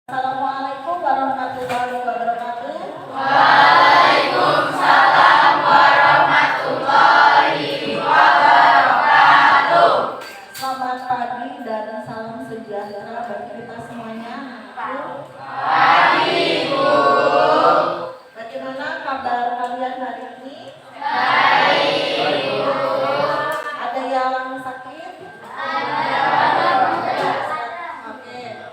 Assalamualaikum warahmatullahi wabarakatuh. Waalaikumsalam warahmatullahi wabarakatuh. Selamat pagi dan salam sejahtera bagi kita semuanya. Pagi, Bu. Bagaimana kabar kalian hari ini? Baik, Bu. Ada yang sakit? Oke.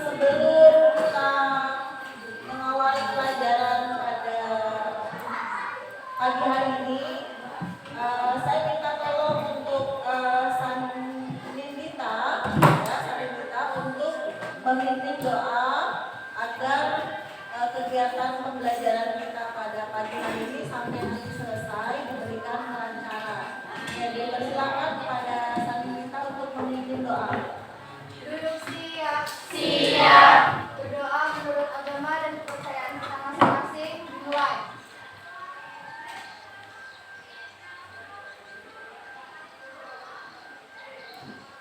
Sebelum kita mengawali pelajaran pada pagi hari ini, saya minta tolong untuk Sanindita untuk memimpin doa agar kegiatan pembelajaran kita pada pagi hari ini sampai nanti selesai diberikan kelancaran. Jadi persilakan kepada Sanindita untuk memimpin doa. Duduk siap. Siap. Berdoa menurut agama dan kepercayaan kita masing-masing. Dimulai.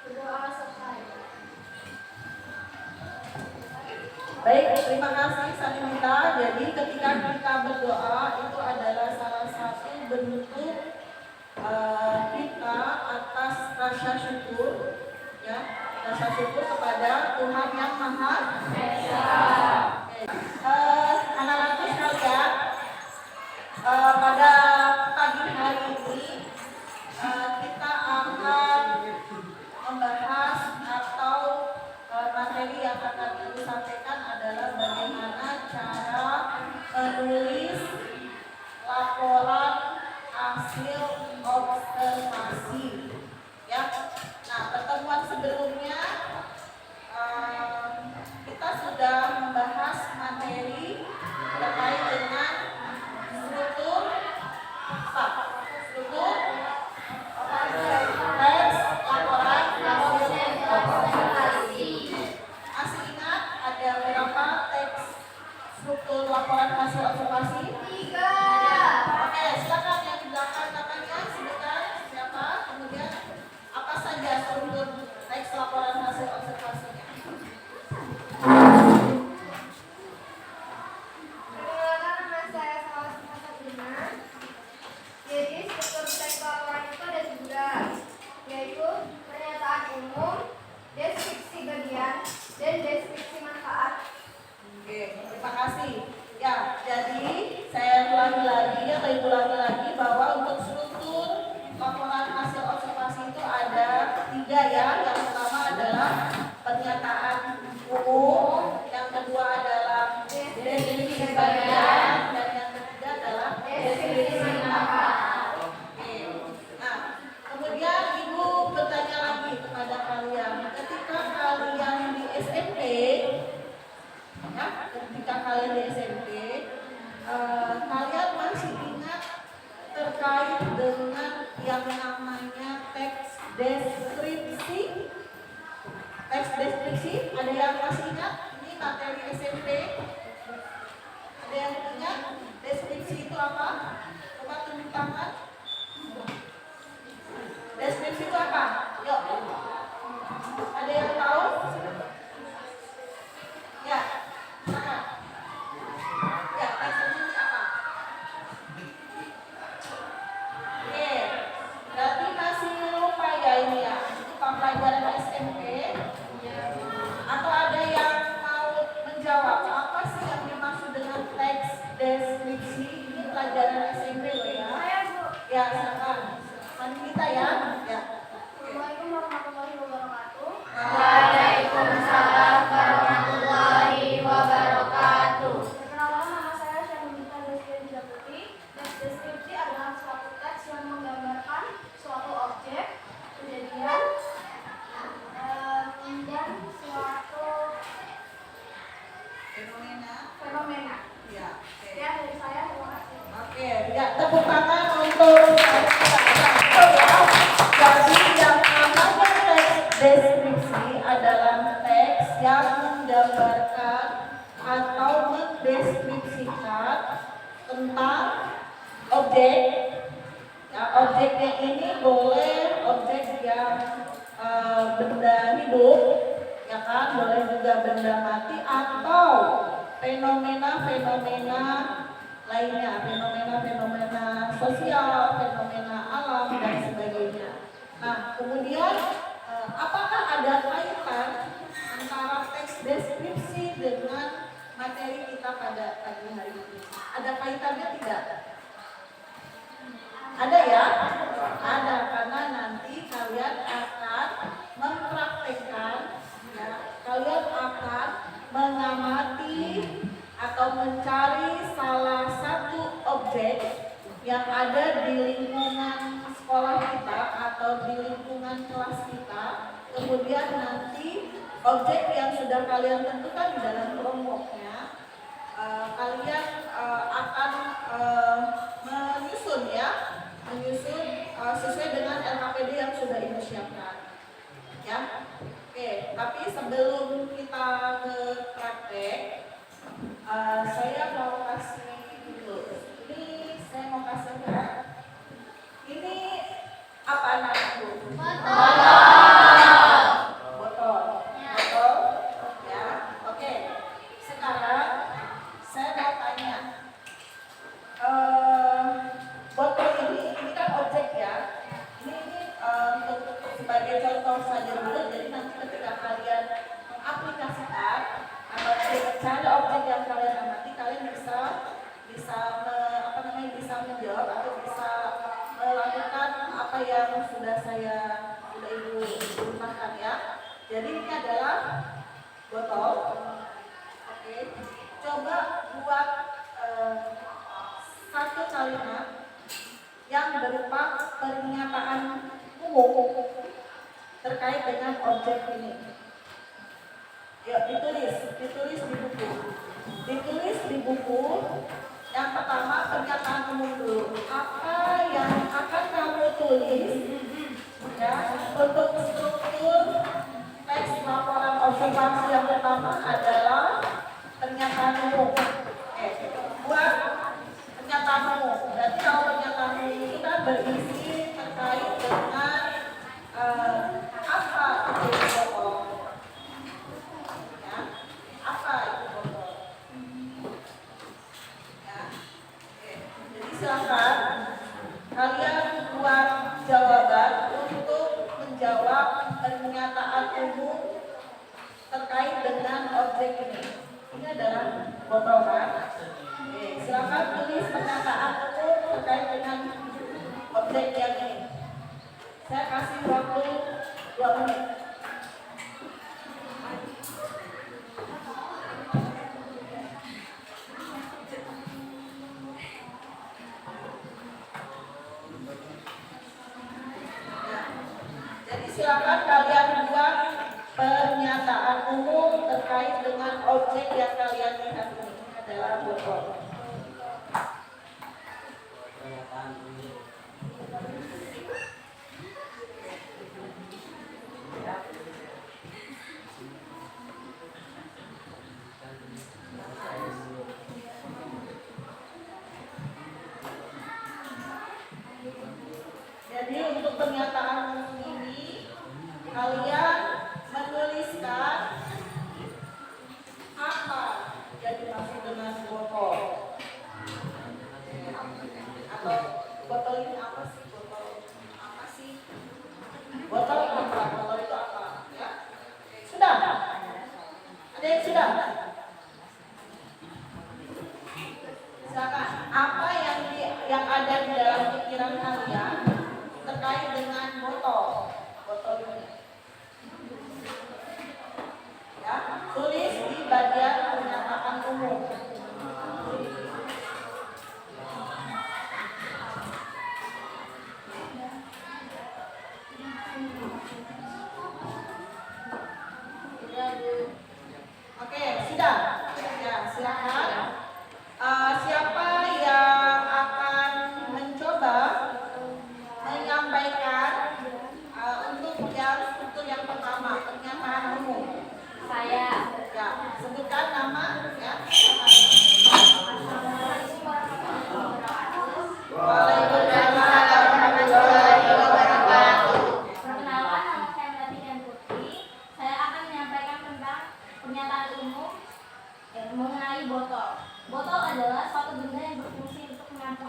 Berdoa selesai. Baik, terima kasih Sanindita. Jadi ketika kita berdoa itu adalah salah satu bentuk kita atas rasa syukur, ya, rasa syukur kepada Tuhan yang Maha Esa. Anak-anakku sekalian, pada pagi hari ini kita akan membahas atau materi yang akan ibu sampaikan adalah bagaimana cara menulis laporan hasil observasi, ya. Nah, pertemuan sebelumnya kita sudah membahas materi terkait dengan struktur teks laporan hasil observasi. Masih ingat ada berapa teks struktur laporan hasil observasi? 3. Oke, silakan yang di belakang namanya sebutkan siapa, kemudian apa saja struktur teks laporan hasil observasinya. Perkenalkan, nama saya Salwa Sabrina. Jadi struktur teks laporan itu ada 3, yaitu pernyataan umum, deskripsi bagian, dan deskripsi manfaat. Oke, terima kasih. Ya, jadi saya ulangi lagi bahwa untuk struktur laporan hasil observasi itu ada 3, ya. Yang pertama adalah pernyataan umum, yang kedua adalah deskripsi bagian, dan yang ketiga adalah deskripsi manfaat. Oke. Nah, kemudian ibu bertanya lagi kepada kalian, ketika kalian di SMP, ya, ketika kalian di SMP, kalian masih ingat terkait dengan yang namanya teks deskripsi? Teks deskripsi, ada yang masih ingat? Ini materi SMP. Ada yang ingat deskripsi itu apa? Coba tunjuk tangan. Deskripsi itu apa? Yuk. Ada yang tahu? Ya. Mana? Ya, deskripsi apa? Oke. Berarti masih lupa ya ini ya. Itu pembelajaran SMP. Atau ada yang mau menjawab apa sih yang dimaksud dengan teks deskripsi? Ini pelajaran SMP loh ya. Saya, Bu. Ya, silakan. Kita ya. Ya. Assalamualaikum warahmatullahi wabarakatuh. Waalaikumsalam warahmatullahi wabarakatuh. Perkenalkan, nama saya Syahnunita Deskripsi Putri. Deskripsi adalah suatu teks yang menggambarkan suatu objek, kejadian, dan suatu fenomena. Ya. Oke. Ya, dari saya, terima kasih. Oke, ya, tepuk tangan untuk jadi yang namanya teks deskripsi adalah teks yang menggambarkan atau mendeskripsikan tentang objek. Ya, objeknya ini boleh objek yang benda hidup katakan, boleh juga benda mati atau fenomena-fenomena lainnya, fenomena-fenomena sosial, fenomena alam dan sebagainya. Nah, kemudian apakah ada kaitan antara teks deskripsi dengan materi kita pada pagi hari ini? Ada kaitannya tidak? Ada ya? Ada, karena nanti kalian akan mempraktekkan, ya, kalian akan mengamati atau mencari salah satu objek yang ada di lingkungan sekolah kita atau di lingkungan kelas kita. Kemudian nanti objek yang sudah kalian tentukan di dalam kelompoknya, kalian akan menyusun sesuai dengan LKPD yang sudah Ibu siapkan. Ya, oke. Tapi sebelum kita ke praktek, saya mau kasih dulu. Ini saya mau kasih lihat. Ini apa namanya? Botol. Ya, oke. Sekarang saya mau tanya. Botol ini kan objek ya. Ini untuk sebagai contoh saja dulu. Jadi nanti ketika kalian mengaplikasikan atau mencari objek yang kalian amati, kalian bisa menjawab atau bisa melakukan apa yang sudah Ibu rumahkan ya. Jadi ini adalah botol. Oke. Coba buat satu kalimat yang berupa pernyataan umum terkait dengan objek ini. Yuk, ditulis di buku. Ditulis di buku. Yang pertama pernyataan umum dulu. Apa yang akan kamu tulis? Ya, untuk struktur teks laporan observasi yang pertama adalah pernyataan umum. Buat pernyataan umum. Berarti kalau pernyataan umum itu kan berisi terkait dengan apa itu botol. Ya, apa itu botol. Ya, oke. Jadi silakan kalian buat jawaban untuk menjawab pernyataan umum terkait dengan objek ini. Ini adalah botol kan? Oke, silakan tulis pernyataan umum terkait dengan objek yang ini. Saya kasih waktu 2 menit. Jadi silakan kalian buat pernyataan umum terkait dengan objek yang kalian lihat ini adalah botol. Jadi untuk pernyataan umum ini kalian menuliskan apa yang dimaksud dengan botol.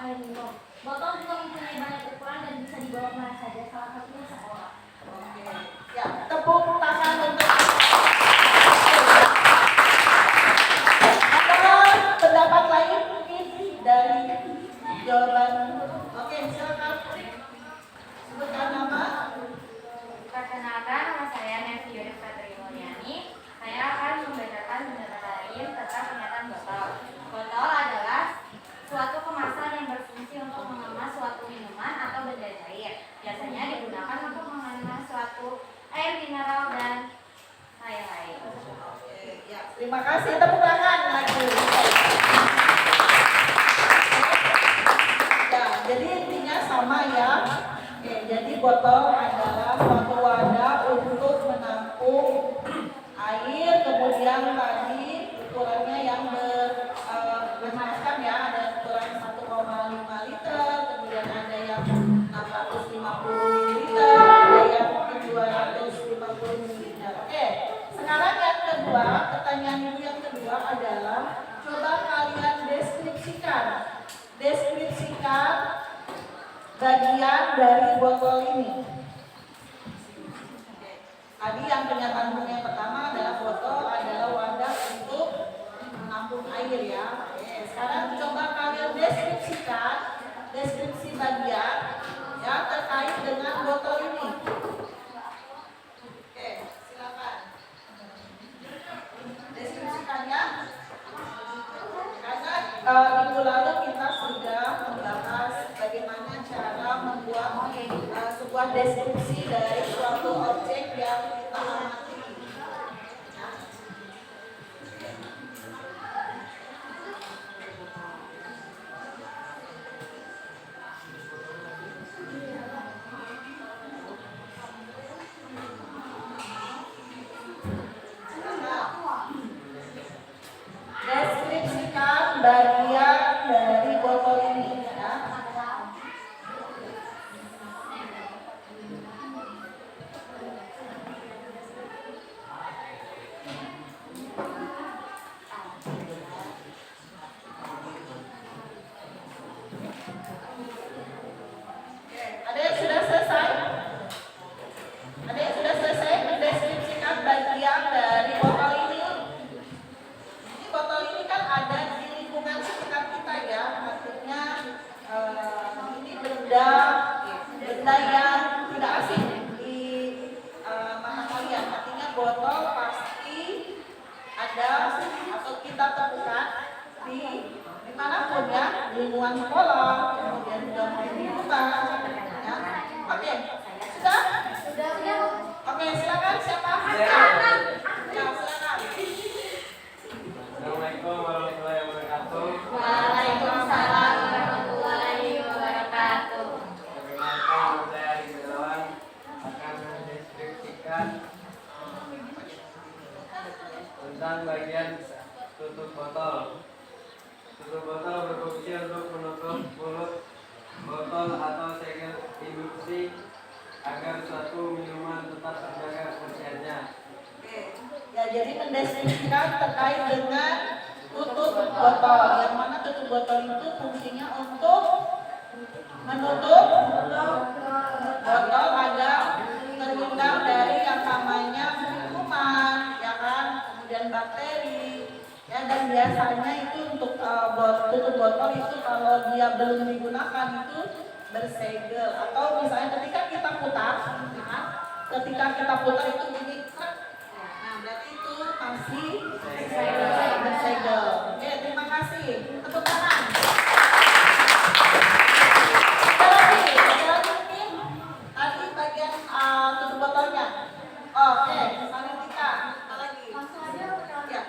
air minum. Botol juga mempunyai banyak ukuran dan bisa dibawa kemana saja, salah satunya sekolah. Oke. Ya, tepuk tangan untuk ada pendapat lain mungkin dari jawaban. Oke, silakan sebutkan nama. Perkenalkan, nama saya Nevi Yudhif Fitri Mulyani. Saya akan membacakan pendapat lain tentang pernyataan botol. Botol adalah suatu kemasan yang berfungsi untuk mengemas suatu minuman atau benda cair. Biasanya digunakan untuk mengemas suatu air mineral dan lain-lain. Oke, ya, terima kasih. Tepuk tangan lagi. Ya, jadi intinya sama ya. Oke, jadi botol adalah suatu wadah untuk menampung air, kemudian tadi ukurannya yang bermacam ya, ada ukuran 1,5 liter, kemudian ada yang 650 ml, ada yang 250 ml. Oke, sekarang yang kedua, pertanyaan ibu yang kedua adalah coba kalian deskripsikan bagian dari botol ini. Tadi yang pernyataan umum yang pertama adalah botol adalah wadah untuk menampung air ya. Oke, sekarang coba kalian deskripsi bagian ya terkait dengan botol ini. Oke, silakan. Deskripsikannya. Karena minggu lalu kita sudah membahas bagaimana cara membuat sebuah deskripsi dari suatu objek yang kita amati. Deskripsikan bagian dari botol ini ya. Ada yang sudah selesai? Ada yang sudah selesai mendeskripsikan bagian dari botol ini? Jadi botol ini kan ada di lingkungan sekitar kita ya, artinya ini benda yang tidak asing di mata kalian. Artinya botol pasti ada atau kita temukan di dimanapun ya, di lingkungan sekolah, kemudian juga di rumah. Ya. Oke, sudah? Sudah. Oke, silakan siapa? Ya, silakan. Assalamualaikum warahmatullahi wabarakatuh. Waalaikumsalam warahmatullahi wabarakatuh. Perkenalkan, saya Ari Gunawan akan mendeskripsikan tentang bagian tutup botol. Tutup botol berfungsi untuk menutup mulut botol atau segel induksi agar suatu minuman tetap terjaga kebersihannya. Oke. Ya, jadi mendeskripsikan terkait dengan tutup botol. Yang mana tutup botol itu fungsinya untuk menutup botol agar terhindar dari yang namanya kuman, ya kan, kemudian bakteri. Ya, dan biasanya itu untuk tutup botol itu kalau dia belum digunakan itu bersegel atau misalnya ketika kita putar, ya kan, itu bunyi krek. Nah, berarti itu masih bersegel. Oke, terima kasih. Tepuk tangan. Ada lagi mungkin tadi bagian tutup botolnya. Oke, misalnya kita apa lagi? Langsung aja Ya,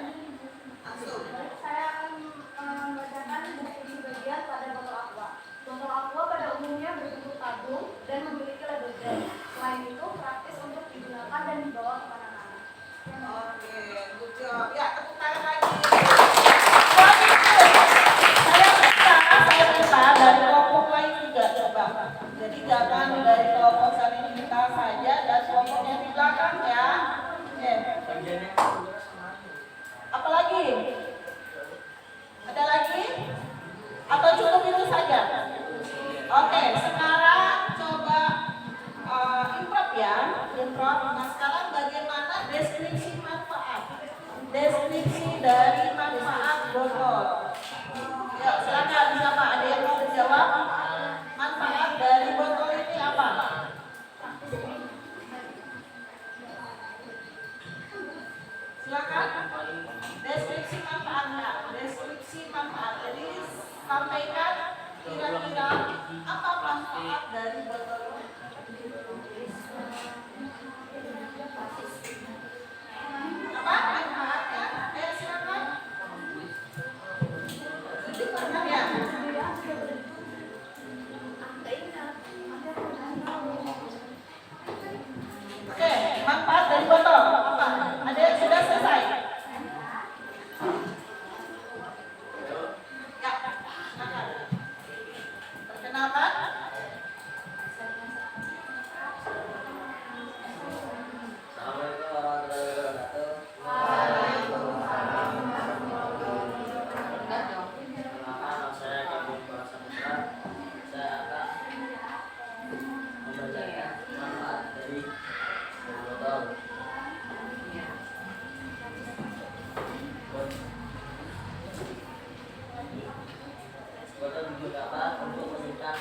langsung. saya akan membacakan deskripsi bagian pada botol aqua. Botol aqua pada umumnya berbentuk tabung dan memiliki label brand. Selain itu praktis untuk digunakan dan dibawa kemana-mana. Oke, good job. Ya, tepuk tangan lagi. Saya minta dari kelompok lain juga coba. Jadi jangan dari kelompok Salinita saja dan kelompok yang di belakang ya. Oke. Apa lagi? Ada lagi? Atau cukup itu saja? dari manfaat botol? Ya, silakan siapa ada yang mau menjawab? Manfaat dari botol ini apa? Silakan. Deskripsi manfaatnya. Deskripsi manfaat. Jadi sampaikan kira-kira apa manfaat dari botol ini? Apa manfaatnya? Silakan. Ya. Oke, manfaat dari botol apa? Ada yang sudah selesai? Ya, silakan. Perkenalkan. Assalamualaikum warahmatullahi wabarakatuh. Perkenalkan, nama saya Kevin Prasamutra. Saya akan membacakan manfaat dari botol. Botol digunakan untuk menyimpan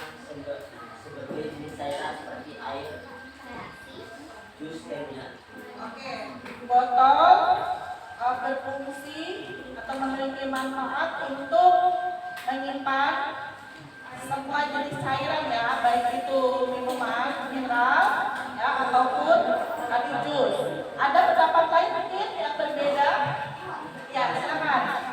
sebagai jenis cairan seperti air, jus, dan Oke, botol berfungsi atau memiliki manfaat untuk menyimpan semua jenis cairan ya, baik itu minuman, mineral, ya ataupun tadi jus. Ada pendapat lain mungkin yang berbeda? Ya, silakan.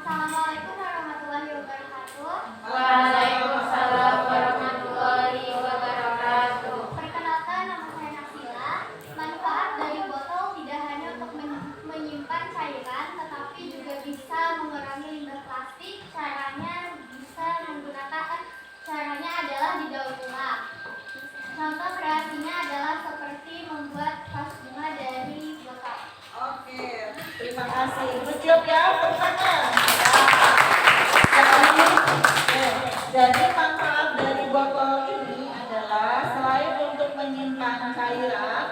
Assalamualaikum warahmatullahi wabarakatuh. Waalaikumsalam warahmatullahi wabarakatuh. Perkenalkan, nama saya Nasila. Manfaat dari botol tidak hanya untuk menyimpan cairan, tetapi juga bisa mengurangi limbah plastik. Caranya adalah didaur ulang. Contoh kreasinya adalah seperti membuat vas bunga dari botol. Oke, terima kasih. Good job ya, teman-teman. Jadi manfaat dari botol ini adalah selain untuk menyimpan cairan,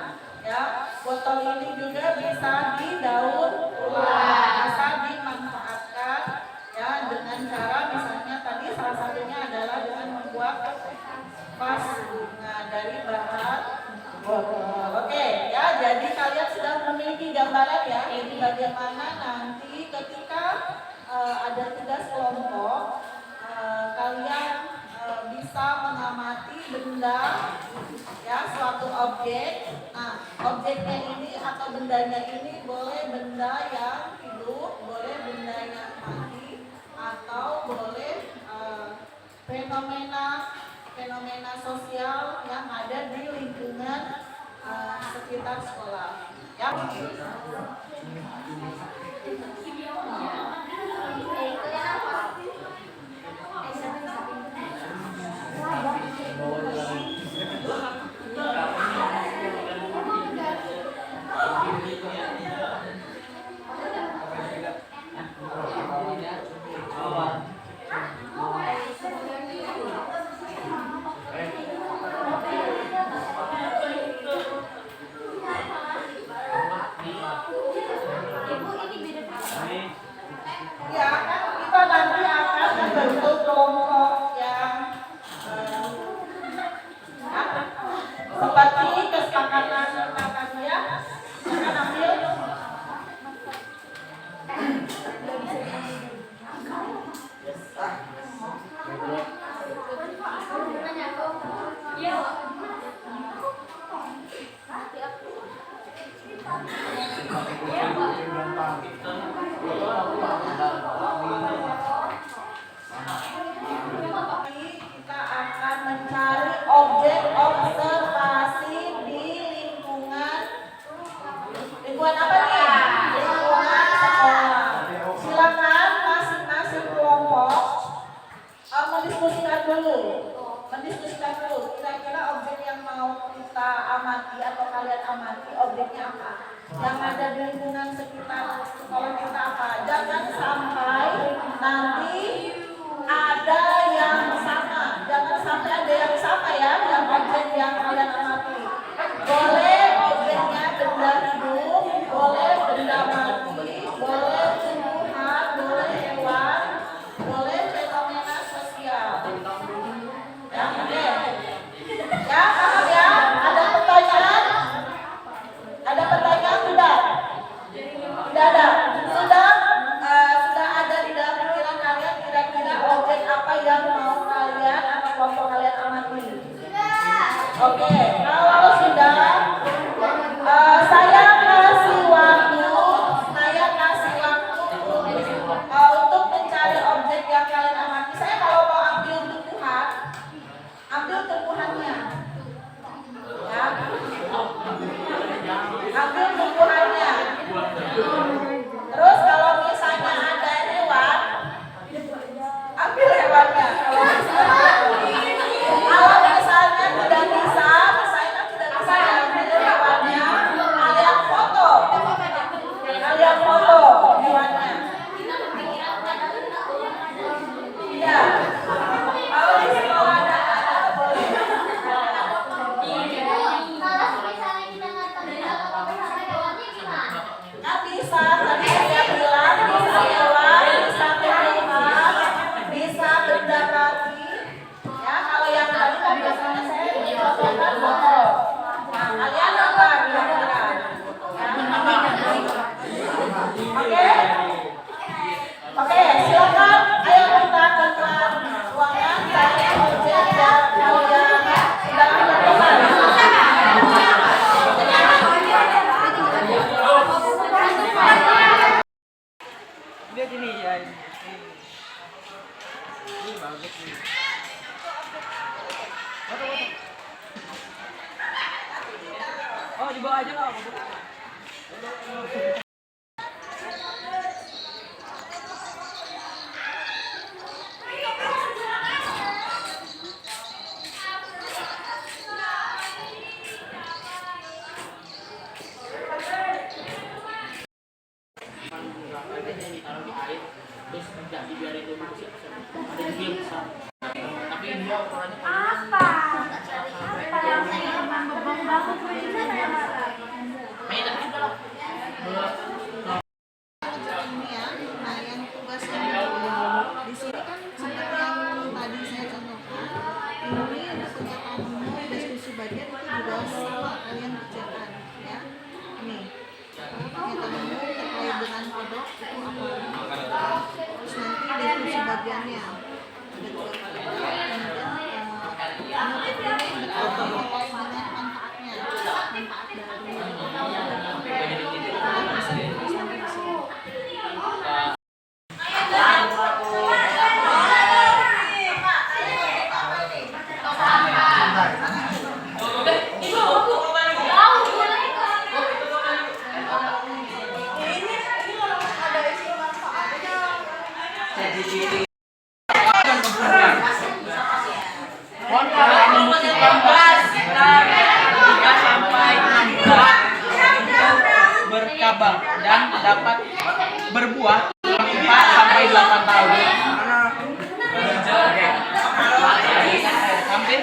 ya, botol ini juga bisa didaur ulang, bisa dimanfaatkan, ya, dengan cara misalnya tadi salah satunya adalah dengan membuat vas bunga dari bahan botol. Oke, ya, jadi kalian sudah memiliki gambaran ya, ini bagaimana nanti ketika ada tugas kelompok, kalian bisa mengamati benda, ya, suatu objek. Nah, objeknya ini atau bendanya ini boleh benda yang hidup, boleh benda yang mati, atau boleh fenomena sosial yang ada di lingkungan sekitar sekolah. Ya. Ya, kan kita nanti akan membentuk kelompok yang seperti kesepakatan ya, akan ambil. Kita akan mencari objek observasi di lingkungan apa nih? Lingkungan sekolah. Silakan masing-masing kelompok mendiskusikan dulu. Kira-kira objek yang mau kita amati atau kalian amati objeknya apa? Yang ada di lingkungan sekitar sekolah kita apa? Jangan sampai nanti ada yang sama. Jangan sampai ada yang sama ya, yang objek yang kalian amati. Boleh objeknya benda hidup, boleh benda mati, boleh ditaruh di air terus nggak dibiarin dulu sih ada juga yang besar tapi dia ukurannya Apa? main tapi juga lah ini ya. Nah, yang tugasnya di sini kan seperti yang tadi saya contohkan, ini pernyataan umum diskusi bagian itu juga sama kalian kerjakan ya. Ini pernyataan umum terkait dengan kodok itu apa? Terus nanti diskusi bagiannya ada dua kalimat, kemudian menutup ini terkait dengan manfaatnya, manfaat berkabang dan dapat berbuah 4 sampai 8 tahun. Hampir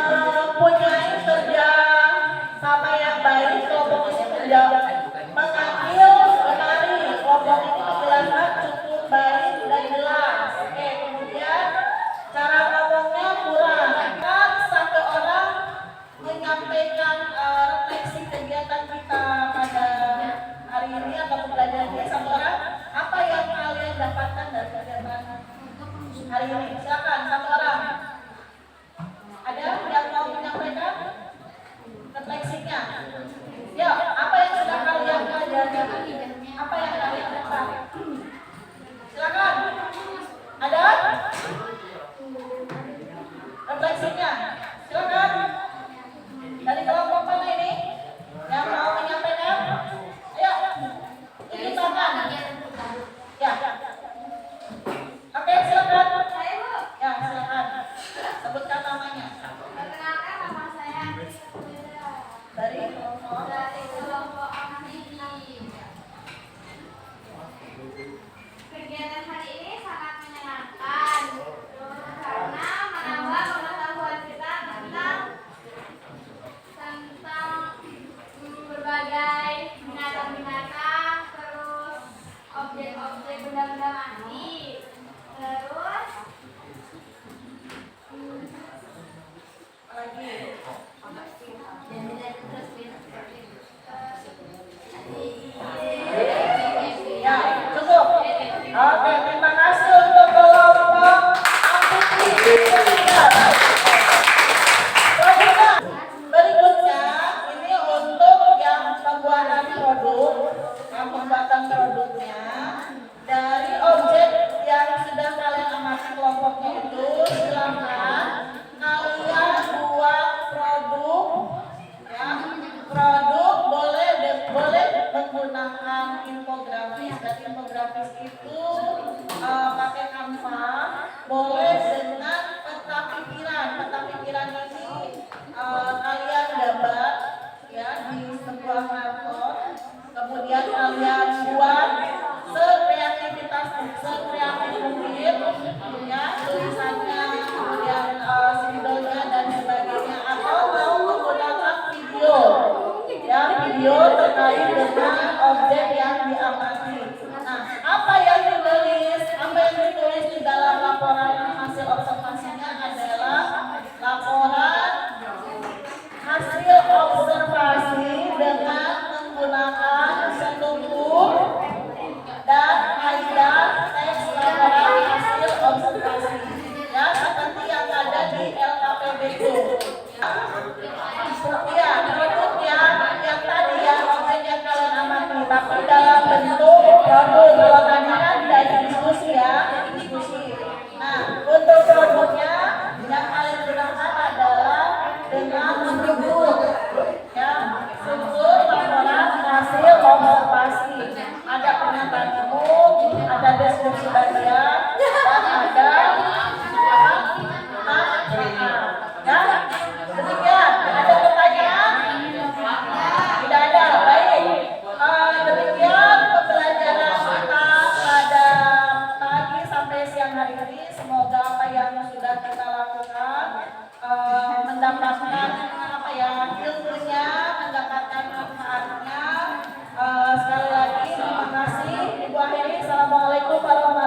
seluruh mempunyai kerja sama yang baik, kelompok ini mengambil lemari, kelompok ini menjelaskan cukup baik dan jelas. Oke, kemudian cara ngomongnya kurang, kan satu orang menyampaikan refleksi kegiatan kita pada hari ini atau pembelajaran ini. Satu orang, apa yang kalian dapatkan dari kegiatan hari ini? Silakan, satu orang. Ada yang mau menyampaikan refleksinya? Ya, apa yang sudah kalian pelajari? Apa yang kalian dapat? Oke, terima kasih untuk kelompok aktivitas. Berikutnya ini untuk yang pembuatan produk, yang pembuatan produknya dari objek yang sudah kalian amati kelompoknya itu, silakan kalian buat produk, ya produk boleh menggunakan infografis, dan infografis itu pakai Canva, boleh dengan peta pikiran ini kalian gambar ya di sebuah karton, kemudian kalian buat sekreatif mungkin ya tulisannya, kemudian simbolnya dan sebagainya, atau mau menggunakan video terkait dengan objek yang diamati. Nah, apa yang ditulis di dalam laporan hasil observasinya adalah laporan hasil observasi dengan menggunakan struktur dan kaidah teks laporan hasil observasi, ya seperti yang ada di LKPB itu. Ya, produknya yang tadi ya objek yang kalian amati, tapi dalam bentuk produk. Kalau tadi kan dari diskusi ya, diskusi. Nah, untuk produknya yang kalian gunakan adalah dengan struktur, ya struktur laporan hasil observasi. Ada pernyataan umum, ada deskripsi bagian, dan ada ya. Demikian, ada pertanyaan? Tidak ada, baik. Demikian pembelajaran kita pada pagi sampai siang hari ini. Semoga apa yang sudah kita lakukan mendapatkan ilmunya, mendapatkan manfaatnya. Sekali lagi terima kasih. Ibu akhiri, assalamualaikum warahmatullahi wabarakatuh.